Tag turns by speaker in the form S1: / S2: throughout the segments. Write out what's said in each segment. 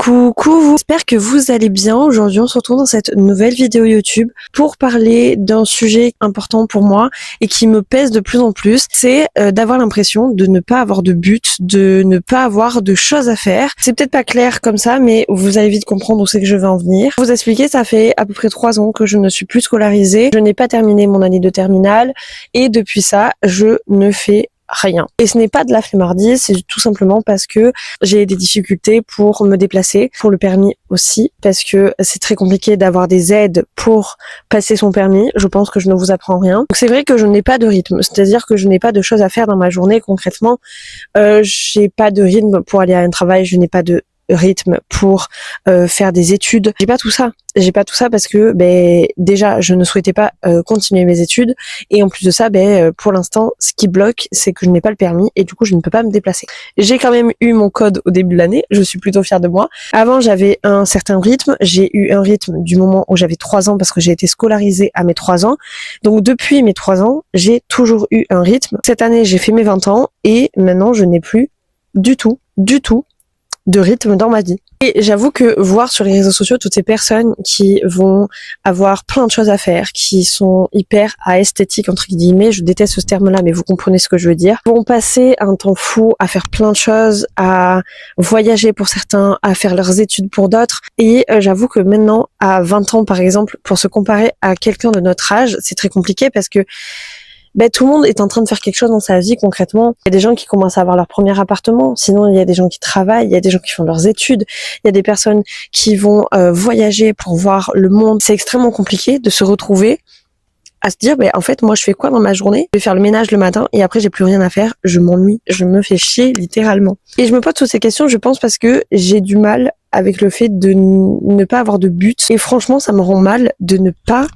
S1: Coucou, j'espère que vous allez bien. Aujourd'hui, on se retrouve dans cette nouvelle vidéo YouTube pour parler d'un sujet important pour moi et qui me pèse de plus en plus. C'est d'avoir l'impression de ne pas avoir de but, de ne pas avoir de choses à faire. C'est peut-être pas clair comme ça, mais vous allez vite comprendre où c'est que je vais en venir. Pour vous expliquer, ça fait à peu près 3 ans que je ne suis plus scolarisée. Je n'ai pas terminé mon année de terminale et depuis ça, je ne fais rien. Et ce n'est pas de la flemmardise, c'est tout simplement parce que j'ai des difficultés pour me déplacer, pour le permis aussi, parce que c'est très compliqué d'avoir des aides pour passer son permis. Je pense que je ne vous apprends rien. Donc c'est vrai que je n'ai pas de rythme, c'est-à-dire que je n'ai pas de choses à faire dans ma journée concrètement. J'ai pas de rythme pour aller à un travail, je n'ai pas de rythme pour faire des études. J'ai pas tout ça parce que déjà je ne souhaitais pas continuer mes études et en plus de ça pour l'instant ce qui bloque c'est que je n'ai pas le permis et du coup je ne peux pas me déplacer. J'ai quand même eu mon code au début de l'année, je suis plutôt fière de moi. Avant j'avais un certain rythme, j'ai eu un rythme du moment où j'avais 3 ans parce que j'ai été scolarisée à mes 3 ans. Donc depuis mes 3 ans, j'ai toujours eu un rythme. Cette année j'ai fait mes 20 ans et maintenant je n'ai plus du tout de rythme dans ma vie. Et j'avoue que voir sur les réseaux sociaux toutes ces personnes qui vont avoir plein de choses à faire, qui sont hyper esthétiques entre guillemets, je déteste ce terme-là, mais vous comprenez ce que je veux dire, vont passer un temps fou à faire plein de choses, à voyager pour certains, à faire leurs études pour d'autres. Et j'avoue que maintenant, à 20 ans par exemple, pour se comparer à quelqu'un de notre âge, c'est très compliqué parce que tout le monde est en train de faire quelque chose dans sa vie concrètement. Il y a des gens qui commencent à avoir leur premier appartement, sinon il y a des gens qui travaillent, il y a des gens qui font leurs études, il y a des personnes qui vont voyager pour voir le monde. C'est extrêmement compliqué de se retrouver à se dire en fait moi je fais quoi dans ma journée? Je vais faire le ménage le matin et après j'ai plus rien à faire, je m'ennuie, je me fais chier littéralement. Et je me pose toutes ces questions, je pense parce que j'ai du mal avec le fait de ne pas avoir de but et franchement ça me rend mal de ne pas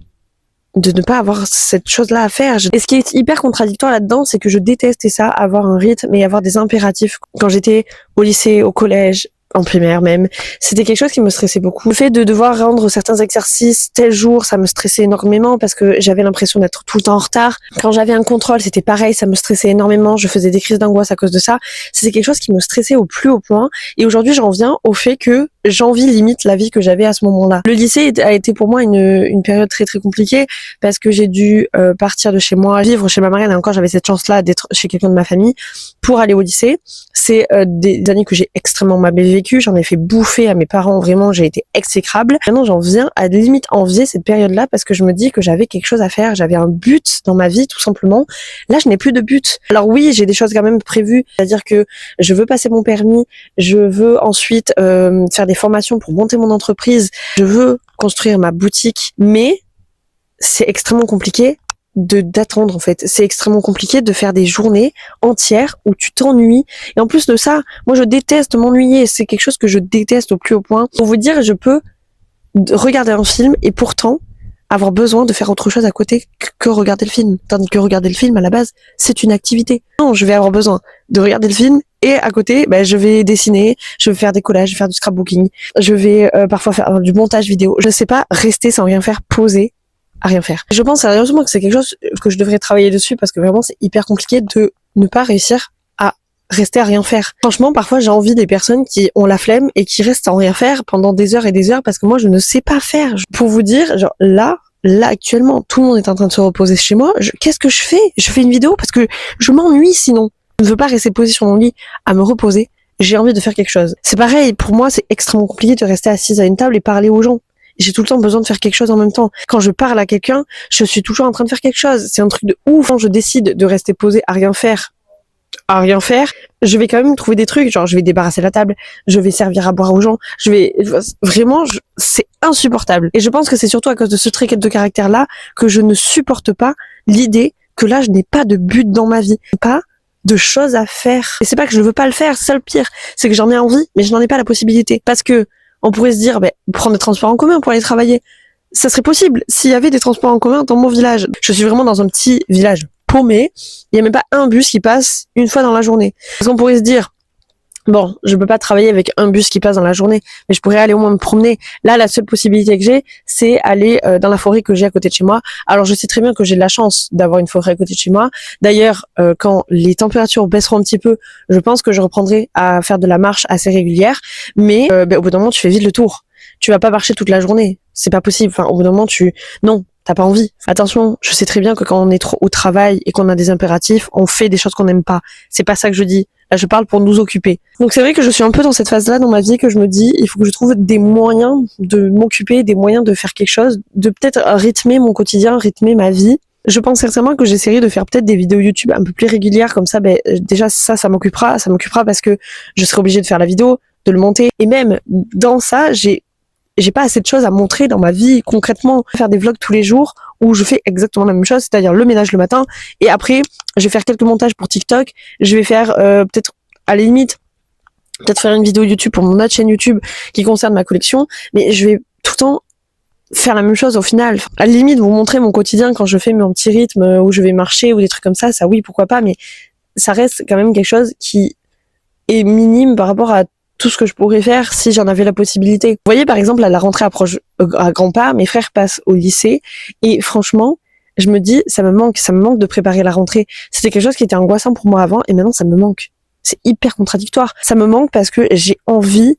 S1: avoir cette chose-là à faire. Et ce qui est hyper contradictoire là-dedans, c'est que je détestais ça, avoir un rythme et avoir des impératifs. Quand j'étais au lycée, au collège, en primaire même, c'était quelque chose qui me stressait beaucoup. Le fait de devoir rendre certains exercices tel jour, ça me stressait énormément parce que j'avais l'impression d'être tout le temps en retard. Quand j'avais un contrôle, c'était pareil, ça me stressait énormément, je faisais des crises d'angoisse à cause de ça. C'était quelque chose qui me stressait au plus haut point et aujourd'hui j'en viens au fait que j'envie limite la vie que j'avais à ce moment-là. Le lycée a été pour moi une période très très compliquée parce que j'ai dû partir de chez moi, vivre chez ma marraine et encore j'avais cette chance-là d'être chez quelqu'un de ma famille pour aller au lycée. C'est des années que j'ai extrêmement mal vécues, j'en ai fait bouffer à mes parents, vraiment j'ai été exécrable. Maintenant j'en viens à limite envier cette période-là parce que je me dis que j'avais quelque chose à faire, j'avais un but dans ma vie tout simplement. Là je n'ai plus de but. Alors oui j'ai des choses quand même prévues, c'est-à-dire que je veux passer mon permis, je veux ensuite faire des formations pour monter mon entreprise, je veux construire ma boutique, mais c'est extrêmement compliqué d'attendre en fait. C'est extrêmement compliqué de faire des journées entières où tu t'ennuies. Et en plus de ça, moi je déteste m'ennuyer. C'est quelque chose que je déteste au plus haut point. Pour vous dire, je peux regarder un film et pourtant avoir besoin de faire autre chose à côté que regarder le film. Tandis que regarder le film, à la base, c'est une activité. Non, je vais avoir besoin de regarder le film et à côté, je vais dessiner, je vais faire des collages, je vais faire du scrapbooking, je vais parfois faire du montage vidéo. Je sais pas rester sans rien faire, poser à rien faire. Je pense sérieusement que c'est quelque chose que je devrais travailler dessus parce que vraiment c'est hyper compliqué de ne pas réussir à rester à rien faire. Franchement, parfois j'ai envie des personnes qui ont la flemme et qui restent sans rien faire pendant des heures et des heures parce que moi je ne sais pas faire. Pour vous dire, genre là actuellement, tout le monde est en train de se reposer chez moi. Qu'est-ce que je fais? Je fais une vidéo parce que je m'ennuie sinon. Je ne veux pas rester posée sur mon lit à me reposer. J'ai envie de faire quelque chose. C'est pareil, pour moi c'est extrêmement compliqué de rester assise à une table et parler aux gens. J'ai tout le temps besoin de faire quelque chose en même temps. Quand je parle à quelqu'un, je suis toujours en train de faire quelque chose. C'est un truc de ouf. Quand je décide de rester posée à rien faire, je vais quand même trouver des trucs. Genre, je vais débarrasser la table, je vais servir à boire aux gens, c'est insupportable. Et je pense que c'est surtout à cause de ce trait de caractère-là que je ne supporte pas l'idée que là, je n'ai pas de but dans ma vie. Pas de choses à faire. Et c'est pas que je veux pas le faire, c'est ça le pire. C'est que j'en ai envie, mais je n'en ai pas la possibilité. Parce que, on pourrait se dire, prendre des transports en commun pour aller travailler. Ça serait possible s'il y avait des transports en commun dans mon village. Je suis vraiment dans un petit village paumé. Il n'y a même pas un bus qui passe une fois dans la journée. Parce qu'on pourrait se dire, Bon, je peux pas travailler avec un bus qui passe dans la journée, mais je pourrais aller au moins me promener. Là, la seule possibilité que j'ai, c'est aller dans la forêt que j'ai à côté de chez moi. Alors, je sais très bien que j'ai de la chance d'avoir une forêt à côté de chez moi. D'ailleurs, quand les températures baisseront un petit peu, je pense que je reprendrai à faire de la marche assez régulière. Mais au bout d'un moment, tu fais vite le tour. Tu vas pas marcher toute la journée. C'est pas possible. Enfin, au bout d'un moment, non. T'as pas envie. Attention, je sais très bien que quand on est trop au travail et qu'on a des impératifs, on fait des choses qu'on n'aime pas. C'est pas ça que je dis. Là, je parle pour nous occuper. Donc c'est vrai que je suis un peu dans cette phase-là dans ma vie que je me dis, il faut que je trouve des moyens de m'occuper, des moyens de faire quelque chose, de peut-être rythmer mon quotidien, rythmer ma vie. Je pense sincèrement que j'essaierai de faire peut-être des vidéos YouTube un peu plus régulières, comme ça, déjà ça m'occupera parce que je serai obligée de faire la vidéo, de le monter. Et même dans ça, j'ai pas assez de choses à montrer dans ma vie concrètement. Faire des vlogs tous les jours où je fais exactement la même chose, c'est-à-dire le ménage le matin et après je vais faire quelques montages pour TikTok, je vais faire peut-être à la limite peut-être faire une vidéo YouTube pour mon autre chaîne YouTube qui concerne ma collection, mais je vais tout le temps faire la même chose au final. À la limite vous montrer mon quotidien quand je fais mon petit rythme où je vais marcher ou des trucs comme ça oui pourquoi pas, mais ça reste quand même quelque chose qui est minime par rapport à tout ce que je pourrais faire si j'en avais la possibilité. Vous voyez, par exemple, à la rentrée approche à grands pas, mes frères passent au lycée et franchement, je me dis, ça me manque de préparer la rentrée. C'était quelque chose qui était angoissant pour moi avant et maintenant ça me manque. C'est hyper contradictoire. Ça me manque parce que j'ai envie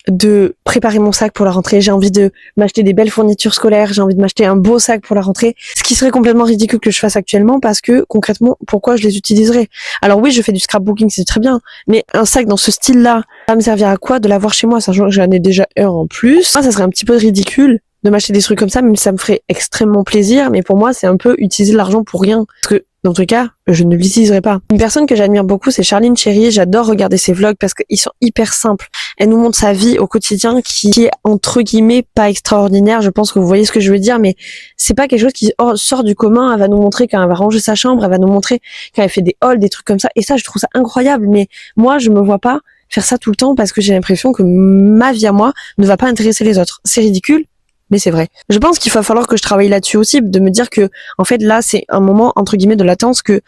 S1: de préparer mon sac pour la rentrée, j'ai envie de m'acheter des belles fournitures scolaires, j'ai envie de m'acheter un beau sac pour la rentrée, ce qui serait complètement ridicule que je fasse actuellement parce que concrètement, pourquoi je les utiliserais? Alors oui, je fais du scrapbooking, c'est très bien, mais un sac dans ce style-là, ça va me servir à quoi de l'avoir chez moi, sachant que j'en ai déjà un en plus? Moi, ça serait un petit peu ridicule de m'acheter des trucs comme ça, même si ça me ferait extrêmement plaisir, mais pour moi, c'est un peu utiliser l'argent pour rien. Parce que dans tous les cas, je ne l'utiliserai pas. Une personne que j'admire beaucoup, c'est Charline Cherry. J'adore regarder ses vlogs parce qu'ils sont hyper simples. Elle nous montre sa vie au quotidien qui est entre guillemets pas extraordinaire. Je pense que vous voyez ce que je veux dire, mais c'est pas quelque chose qui sort du commun. Elle va nous montrer quand elle va ranger sa chambre, elle va nous montrer quand elle fait des hauls, des trucs comme ça. Et ça, je trouve ça incroyable. Mais moi, je me vois pas faire ça tout le temps parce que j'ai l'impression que ma vie à moi ne va pas intéresser les autres. C'est ridicule. Mais c'est vrai. Je pense qu'il va falloir que je travaille là-dessus aussi, de me dire que, en fait, là, c'est un moment, entre guillemets, de latence que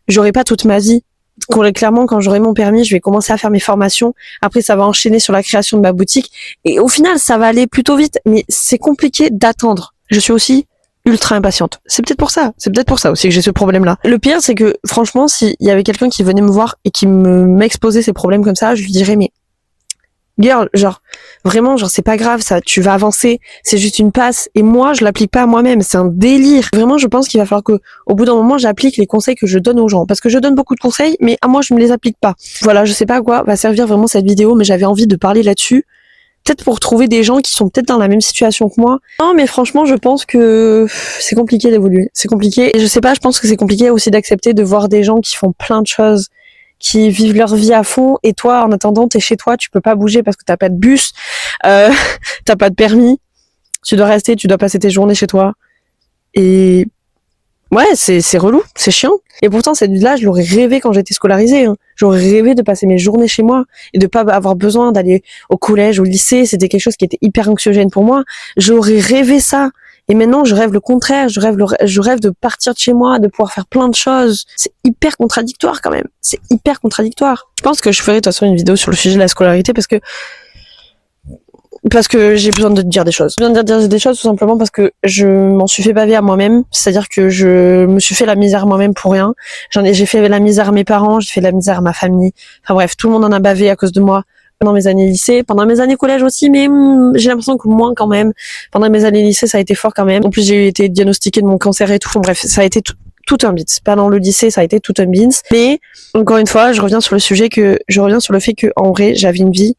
S1: j'aurai pas toute ma vie. Clairement, quand j'aurai mon permis, je vais commencer à faire mes formations. Après, ça va enchaîner sur la création de ma boutique. Et au final, ça va aller plutôt vite. Mais c'est compliqué d'attendre. Je suis aussi ultra impatiente. C'est peut-être pour ça. C'est peut-être pour ça aussi que j'ai ce problème-là. Le pire, c'est que, franchement, s'il y avait quelqu'un qui venait me voir et qui m'exposait ses problèmes comme ça, je lui dirais, mais girl, genre, vraiment, genre, c'est pas grave, ça, tu vas avancer, c'est juste une passe, et moi, je l'applique pas à moi-même, c'est un délire. Vraiment, je pense qu'il va falloir que, au bout d'un moment, j'applique les conseils que je donne aux gens, parce que je donne beaucoup de conseils, mais à moi, je me les applique pas. Voilà, je sais pas à quoi va servir vraiment cette vidéo, mais j'avais envie de parler là-dessus, peut-être pour trouver des gens qui sont peut-être dans la même situation que moi. Non, mais franchement, je pense que c'est compliqué d'évoluer, c'est compliqué, et je sais pas, je pense que c'est compliqué aussi d'accepter de voir des gens qui font plein de choses, qui vivent leur vie à fond, et toi, en attendant, t'es chez toi, tu peux pas bouger parce que t'as pas de bus, t'as pas de permis, tu dois passer tes journées chez toi, et ouais, c'est relou, c'est chiant. Et pourtant, cette vie-là, je l'aurais rêvé quand j'étais scolarisée, hein. J'aurais rêvé de passer mes journées chez moi, et de pas avoir besoin d'aller au collège, au lycée, c'était quelque chose qui était hyper anxiogène pour moi, j'aurais rêvé ça. Et maintenant, je rêve le contraire, je rêve de partir de chez moi, de pouvoir faire plein de choses. C'est hyper contradictoire quand même. C'est hyper contradictoire. Je pense que je ferai de toute façon une vidéo sur le sujet de la scolarité parce que j'ai besoin de te dire des choses. J'ai besoin de dire des choses tout simplement parce que je m'en suis fait baver à moi-même. C'est-à-dire que je me suis fait la misère moi-même pour rien. J'ai fait la misère à mes parents, j'ai fait la misère à ma famille. Enfin bref, tout le monde en a bavé à cause de moi. Pendant mes années lycée, pendant mes années collège aussi, mais j'ai l'impression que moins quand même. Pendant mes années lycée, ça a été fort quand même. En plus, j'ai été diagnostiquée de mon cancer et tout. Bon, bref, ça a été tout un bins. Pendant le lycée, ça a été tout un bins. Mais, encore une fois, je reviens sur le fait que, en vrai, j'avais une vie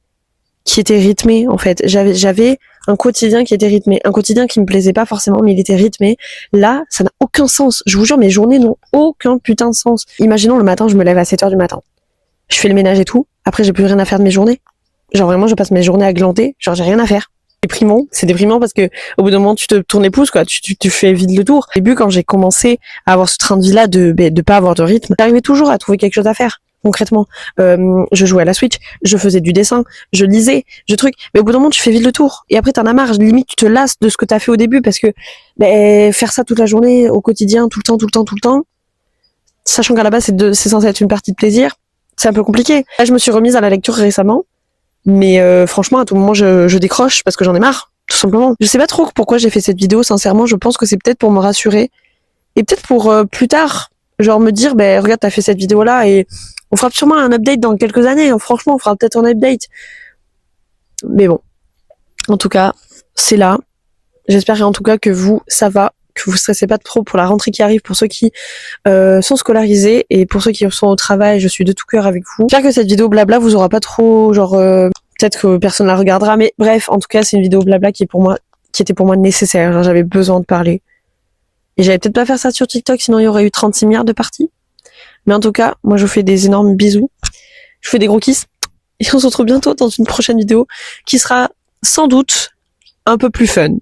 S1: qui était rythmée, en fait. J'avais un quotidien qui était rythmé. Un quotidien qui me plaisait pas forcément, mais il était rythmé. Là, ça n'a aucun sens. Je vous jure, mes journées n'ont aucun putain de sens. Imaginons le matin, je me lève à 7h du matin. Je fais le ménage et tout. Après, j'ai plus rien à faire de mes journées. Genre vraiment, je passe mes journées à glander. Genre, j'ai rien à faire. C'est déprimant parce que au bout d'un moment, tu te tournes les pouces, quoi. Tu fais vite le tour. Au début, quand j'ai commencé à avoir ce train de vie-là de pas avoir de rythme, j'arrivais toujours à trouver quelque chose à faire. Concrètement, je jouais à la Switch, je faisais du dessin, je lisais, mais au bout d'un moment, tu fais vite le tour. Et après, t'en as marre. Limite, tu te lasses de ce que t'as fait au début parce que faire ça toute la journée, au quotidien, tout le temps, sachant qu'à la base, c'est censé être une partie de plaisir. c'est un peu compliqué. Là, je me suis remise à la lecture récemment, mais franchement, à tout moment, je décroche parce que j'en ai marre, tout simplement. Je sais pas trop pourquoi j'ai fait cette vidéo, sincèrement, je pense que c'est peut-être pour me rassurer, et peut-être pour plus tard, genre me dire, ben regarde, t'as fait cette vidéo-là, et on fera sûrement un update dans quelques années, franchement, on fera peut-être un update. Mais bon, en tout cas, c'est là. J'espère en tout cas que vous, ça va, que vous stressez pas trop pour la rentrée qui arrive, pour ceux qui sont scolarisés et pour ceux qui sont au travail, je suis de tout cœur avec vous. J'espère que cette vidéo blabla vous aura pas trop, genre, peut-être que personne la regardera, mais bref, en tout cas, c'est une vidéo blabla qui était pour moi nécessaire. Genre, j'avais besoin de parler. Et j'allais peut-être pas faire ça sur TikTok, sinon il y aurait eu 36 milliards de parties. Mais en tout cas, moi je vous fais des énormes bisous. Je vous fais des gros kisses. Et on se retrouve bientôt dans une prochaine vidéo qui sera sans doute un peu plus fun.